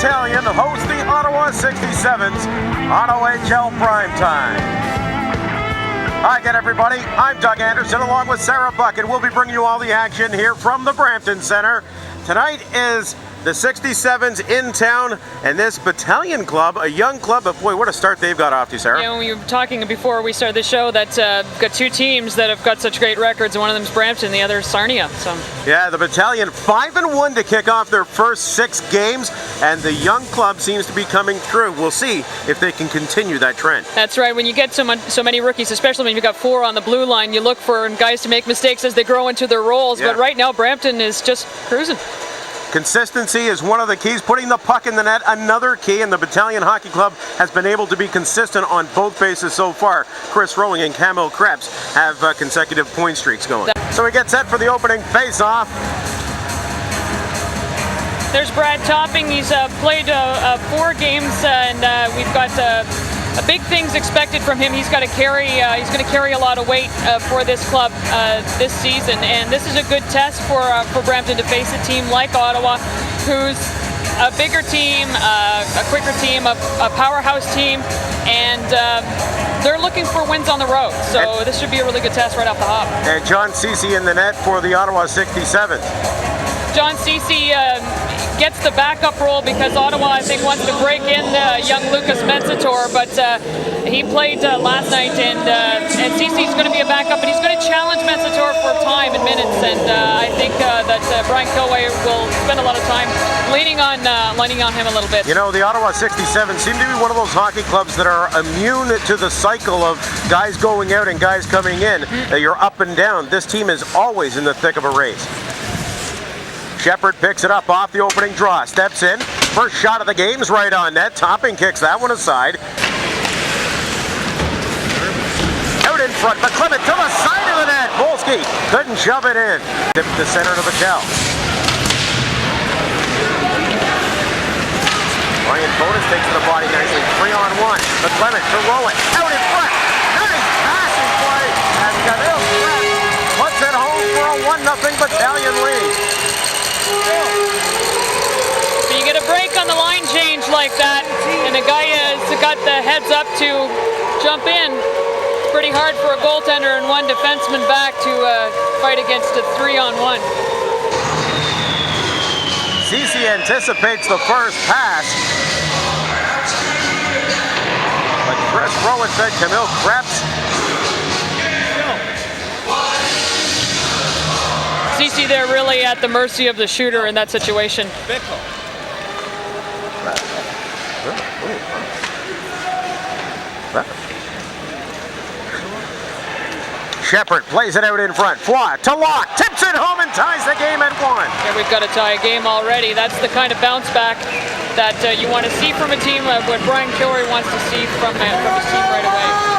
Battalion host the Ottawa 67s on OHL Primetime. Hi again, everybody. I'm Doug Anderson along with Sarah Buck, and we'll be bringing you all the action here from the Brampton Center. Tonight is the 67s in town, and this Battalion club, a young club, but boy, what a start they've got off to, Sarah. Yeah, we were talking before we started the show that got two teams that have got such great records, and one of them is Brampton, the other is Sarnia. So. Yeah, the Battalion 5-1 to kick off their first 6 games, and the young club seems to be coming through. We'll see if they can continue that trend. That's right. When you get so many rookies, especially when you've got 4 on the blue line, you look for guys to make mistakes as they grow into their roles. Yeah. But right now, Brampton is just cruising. Consistency is one of the keys. Putting the puck in the net, another key, and the Battalion Hockey Club has been able to be consistent on both bases so far. Chris Rowling and Camille Krebs have consecutive point streaks going. So we get set for the opening face-off. There's Brad Topping. He's played 4 games, and we've got big things expected from him. He's got to carry. He's going to carry a lot of weight for this club this season, and this is a good test for Brampton to face a team like Ottawa, who's a bigger team, a quicker team, a powerhouse team, and they're looking for wins on the road. So this should be a really good test right off the hop. And John Ceci in the net for the Ottawa 67th. John Ceci gets the backup role because Ottawa, I think, wants to break in young Lucas Mensator, but he played last night, and Ceci's going to be a backup, and he's going to challenge Mensator for time and minutes, and I think that Brian Kilway will spend a lot of time leaning on him a little bit. You know, the Ottawa 67 seem to be one of those hockey clubs that are immune to the cycle of guys going out and guys coming in. You're up and down. This team is always in the thick of a race. Shepard picks it up off the opening draw, steps in, first shot of the game's right on net. Topping kicks that one aside. Out in front, McClement to the side of the net. Volsky couldn't shove it in. Tip to center to Patel. Ryan Bonus takes to the body nicely, 3-on-1. McClement to Rowan, out in front. Nice passing play, and Camille Krebs puts it home for a 1-0 Battalion lead. So you get a break on the line change like that, and the guy has got the heads up to jump in. Pretty hard for a goaltender and one defenseman back to fight against a 3-on-1. Ceci anticipates the first pass. But Chris Rowan said Camille Krebs. Ceci there really at the mercy of the shooter in that situation. Shepard plays it out in front. Foy to Locke, tips it home and ties the game at 1. Yeah, we've got to tie a game already. That's the kind of bounce back that you want to see from a team, what Brian Kilroy wants to see from his team right away.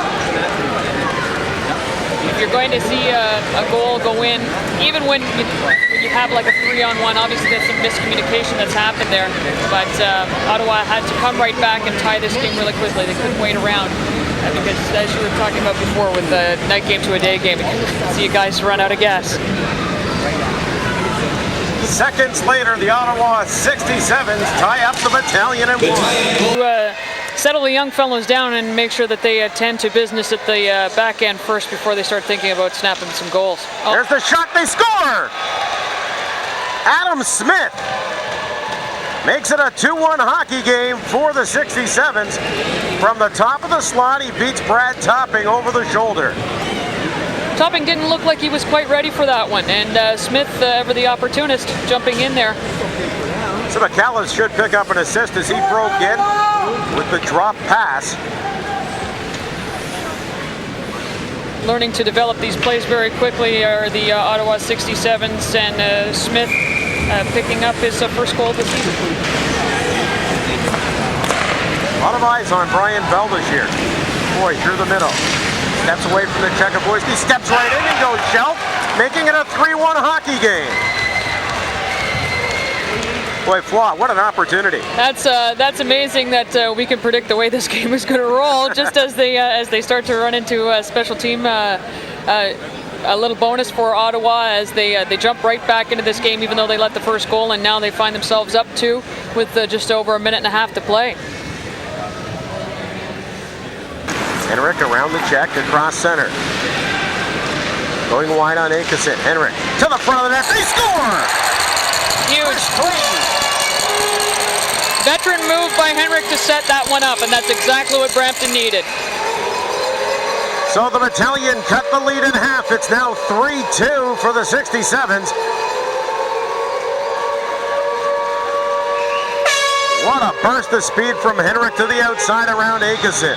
If you're going to see a goal go in, even when you have like a 3-on-1, obviously there's some miscommunication that's happened there, but Ottawa had to come right back and tie this game really quickly. They couldn't wait around because, as you were talking about before, with the night game to a day game, you can see guys run out of gas. Seconds later, the Ottawa 67s tie up the Battalion and 1. Settle the young fellows down and make sure that they attend to business at the back end first before they start thinking about snapping some goals. Oh. There's the shot, they score! Adam Smith makes it a 2-1 hockey game for the 67s. From the top of the slot, he beats Brad Topping over the shoulder. Topping didn't look like he was quite ready for that one, and Smith, ever the opportunist, jumping in there. So McCallis should pick up an assist as he broke in with the drop pass. Learning to develop these plays very quickly are the Ottawa 67s, and Smith picking up his first goal of the season. A lot of eyes on Brian Beldish here. Boy, through the middle. Steps away from the Czechoslovakia, steps right in and goes Shelf, making it a 3-1 hockey game. Boy, Flaw, what an opportunity. That's amazing that we can predict the way this game is going to roll just as they start to run into a special team. A little bonus for Ottawa as they jump right back into this game, even though they let the first goal, and now they find themselves up 2. with just over a minute and a half to play. Henrik around the check across center. Going wide on Aitchison. Henrik to the front of the net. They score! Huge. Veteran move by Henrik to set that one up, and that's exactly what Brampton needed. So the battalion cut the lead in half. It's now 3-2 for the 67s. What a burst of speed from Henrik to the outside around Aitchison.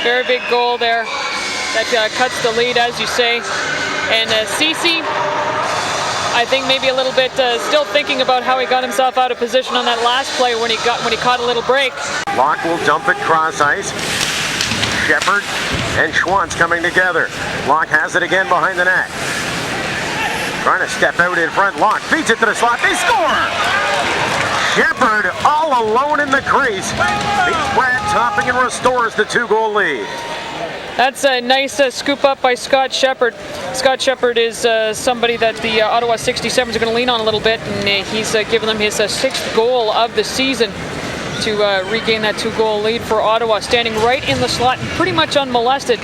Very big goal there. That cuts the lead, as you say. And Ceci, I think maybe a little bit still thinking about how he got himself out of position on that last play when he caught a little break. Locke will dump it cross ice. Shepard and Schwantz coming together. Locke has it again behind the net. Trying to step out in front. Locke feeds it to the slot. They score! Shepard all alone in the crease. Beats Brad Topping and restores the 2-goal lead. That's a nice scoop up by Scott Shepard. Scott Shepard is somebody that the Ottawa 67s are going to lean on a little bit, and he's given them his 6th goal of the season to regain that 2-goal lead for Ottawa, standing right in the slot and pretty much unmolested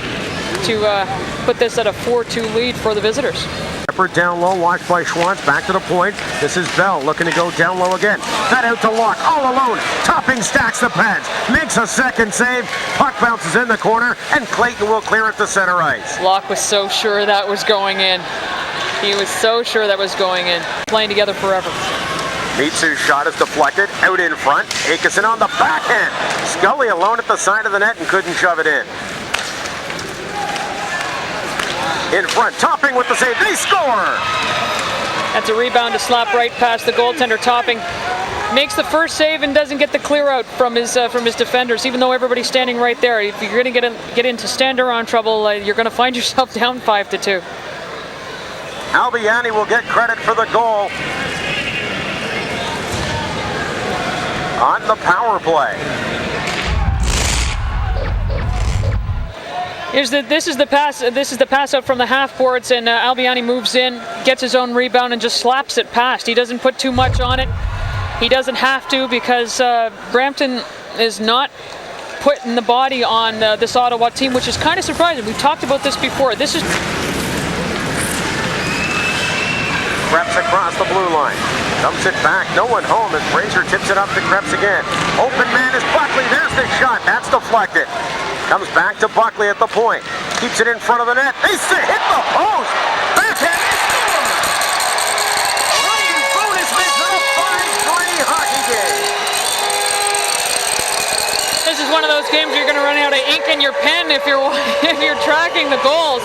to put this at a 4-2 lead for the visitors. Shepard down low, watched by Schwantz, back to the point. This is Bell looking to go down low again. That out to Locke, all alone. Topping stacks the pads, makes a second save. Puck bounces in the corner, and Clayton will clear it to center ice. Locke was so sure that was going in. He was so sure that was going in. Playing together forever. Mitsu's shot is deflected, out in front. Aitchison on the backhand. Scully alone at the side of the net and couldn't shove it in. In front, Topping with the save, they score! That's a rebound to slap right past the goaltender. Topping makes the first save and doesn't get the clear out from his defenders, even though everybody's standing right there. If you're going to get into stand-around trouble, you're going to find yourself down 5-2. Albiani will get credit for the goal on the power play. This is the pass out from the half boards, and Albiani moves in, gets his own rebound, and just slaps it past. He doesn't put too much on it. He doesn't have to, because Brampton is not putting the body on this Ottawa team, which is kind of surprising. We've talked about this before. This is Krebs across the blue line. Dumps it back. No one home as Fraser tips it up to Krebs again. Open man is Buckley. There's the shot. That's deflected. Comes back to Buckley at the point. Keeps it in front of the net. They hit the post. Backhand. Ryan Bonus makes it a 5-3 hockey game. This is one of those games where you're going to run out of ink in your pen if you're tracking the goals.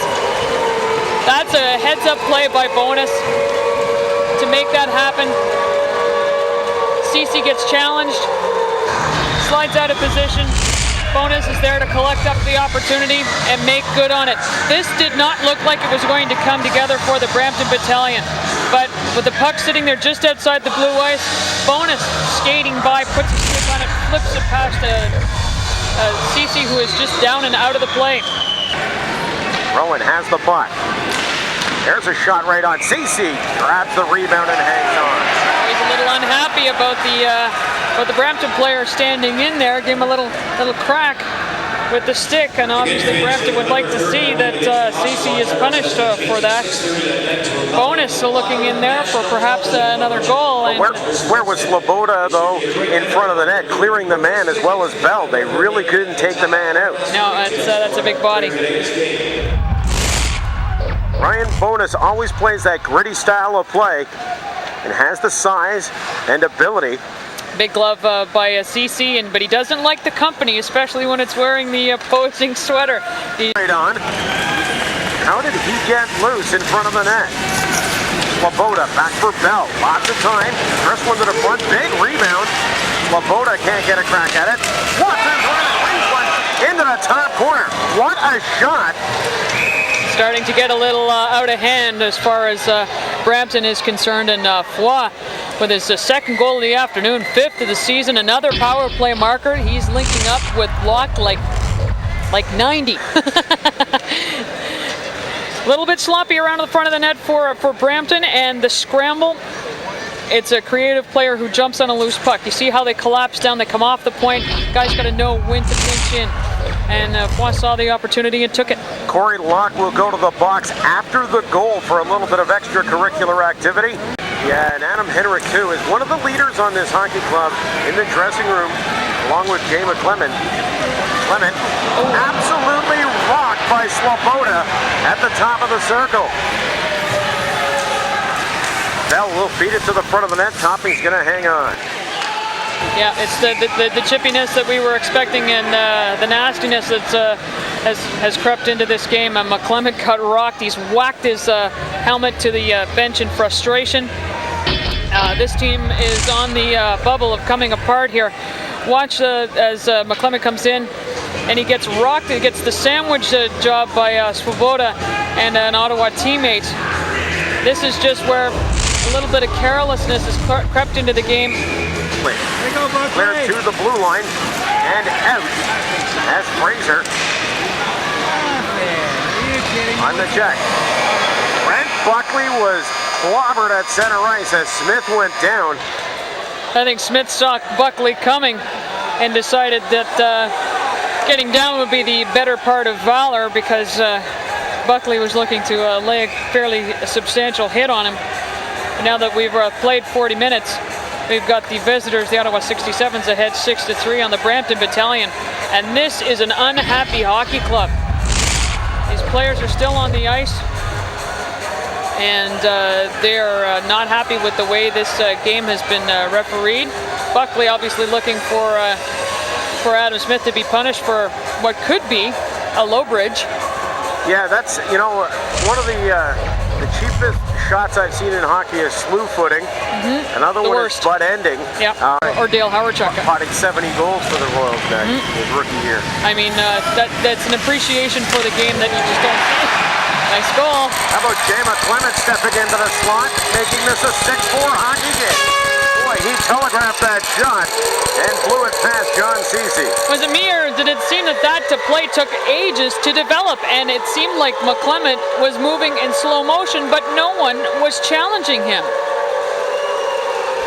That's a heads-up play by Bonus to make that happen. Ceci gets challenged, slides out of position. Bonus is there to collect up the opportunity and make good on it. This did not look like it was going to come together for the Brampton battalion, but with the puck sitting there just outside the blue ice, Bonus skating by, puts a stick on it, flips it past Ceci, who is just down and out of the play. Rowan has the puck. There's a shot right on. Ceci grabs the rebound and hangs on. He's a little unhappy about the Brampton player standing in there. Give him a little crack with the stick, and obviously Brampton would like to see that Ceci is punished for that. Bonus looking in there for perhaps another goal. And where was Sloboda, though, in front of the net, clearing the man as well as Bell? They really couldn't take the man out. No, that's a big body. Ryan Bonus always plays that gritty style of play and has the size and ability. Big glove by Ceci, but he doesn't like the company, especially when it's wearing the opposing sweater. Right on. How did he get loose in front of the net? Sloboda back for Bell. Lots of time. First one to the front. Big rebound. Sloboda can't get a crack at it. Watson's running. Wings one into the top corner. What a shot. Starting to get a little out of hand as far as Brampton is concerned, and Foy with his second goal of the afternoon, 5th of the season, another power play marker. He's linking up with Locke like 90. A little bit sloppy around the front of the net for Brampton, and the scramble it's a creative player who jumps on a loose puck. You see how they collapse down, they come off the point. Guys got to know when to pinch in. And Foy saw the opportunity and took it. Corey Locke will go to the box after the goal for a little bit of extracurricular activity. Yeah, and Adam Henrik, too, is one of the leaders on this hockey club in the dressing room, along with Jay McClement. Clement absolutely rocked by Sloboda at the top of the circle. Bell will feed it to the front of the net. Topping's going to hang on. Yeah, it's the chippiness that we were expecting and the nastiness that has crept into this game. McClement got rocked. He's whacked his helmet to the bench in frustration. This team is on the bubble of coming apart here. Watch as McClement comes in and he gets rocked. He gets the sandwich job by Svoboda and an Ottawa teammate. This is just where a little bit of carelessness has crept into the game. Cleared to the blue line and out as Fraser on the check. Brent Buckley was clobbered at center ice as Smith went down. I think Smith saw Buckley coming and decided that getting down would be the better part of valor because Buckley was looking to lay a fairly substantial hit on him. And now that we've played 40 minutes, we've got the visitors, the Ottawa 67s, ahead 6-3 on the Brampton Battalion. And this is an unhappy hockey club. These players are still on the ice, and they're not happy with the way this game has been refereed. Buckley obviously looking for Adam Smith to be punished for what could be a low bridge. Yeah, that's, you know, one of the cheapest shots I've seen in hockey is slew footing. Another one is butt ending. Yeah, or Dale Howardchuk. Potting 70 goals for the Royals back his rookie year. I mean, that's an appreciation for the game that you just don't see. Nice goal. How about Jay McClement stepping into the slot, making this a 6-4 hockey game? Boy, he telegraphed that shot and blew it past John Ceci. Was it me, or did it seem that play took ages to develop? And it seemed like McClement was moving in slow motion, but no one was challenging him.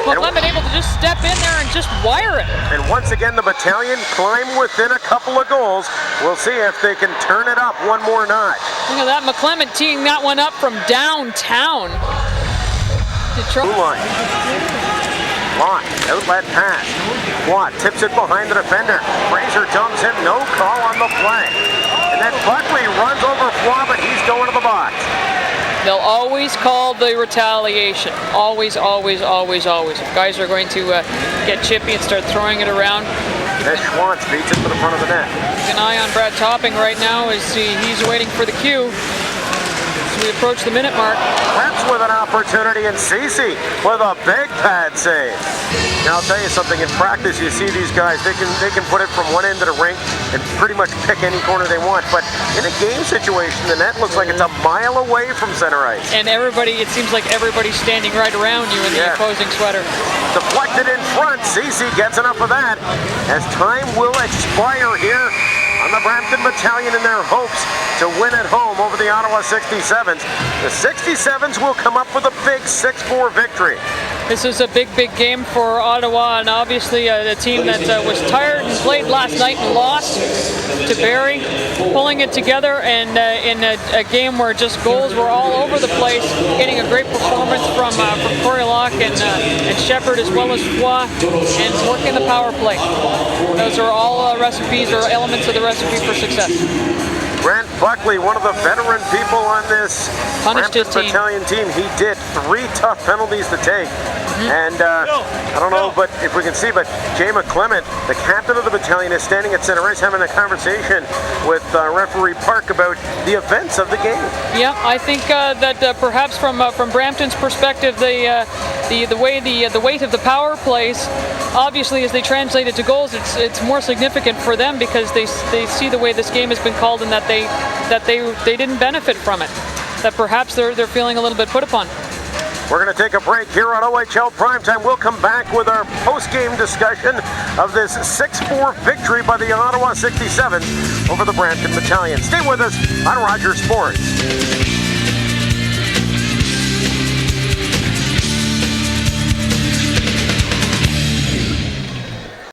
McClement able to just step in there and just wire it. And once again, the battalion climb within a couple of goals. We'll see if they can turn it up one more notch. Look at that, McClement teeing that one up from downtown. Blue line. Lock, outlet pass. Watt tips it behind the defender. Fraser dumps him, no call on the play. And then Buckley runs over Flaw, but he's going to the box. They'll always call the retaliation. Always, always, always, always. If guys are going to get chippy and start throwing it around. Then Schwantz beats it to the front of the net. Keep an eye on Brad Topping right now as he's waiting for the cue. As we approach the minute mark. Krebs with an opportunity, and Ceci with a big pad save. Now I'll tell you something, in practice you see these guys, they can put it from one end of the rink and pretty much pick any corner they want, but in a game situation the net looks like it's a mile away from center ice. And everybody, it seems like everybody's standing right around you in the opposing sweater. Deflected in front, Ceci gets enough of that as time will expire here on the Brampton Battalion in their hopes to win at home over the Ottawa 67s. The 67s will come up with a big 6-4 victory. This is a big, big game for Ottawa, and obviously the team that was tired and played last night and lost to Barrie, pulling it together, and in a game where just goals were all over the place, getting a great performance from Corey Locke and Shepard as well as Foy, and working the power play. Those are all recipes or elements of the recipe for success. Brent Buckley, one of the veteran people on this Brampton Battalion team. He did 3 tough penalties to take. And I don't know, but if we can see, but Jay McClement, the captain of the battalion, is standing at center ice having a conversation with referee Park about the events of the game. Yeah, I think that perhaps from Brampton's perspective, the weight of the power plays, obviously as they translate it to goals, it's more significant for them because they see the way this game has been called and that they didn't benefit from it. That perhaps they're feeling a little bit put upon. We're going to take a break here on OHL Primetime. We'll come back with our post-game discussion of this 6-4 victory by the Ottawa 67s over the Brampton Battalion. Stay with us on Rogers Sports.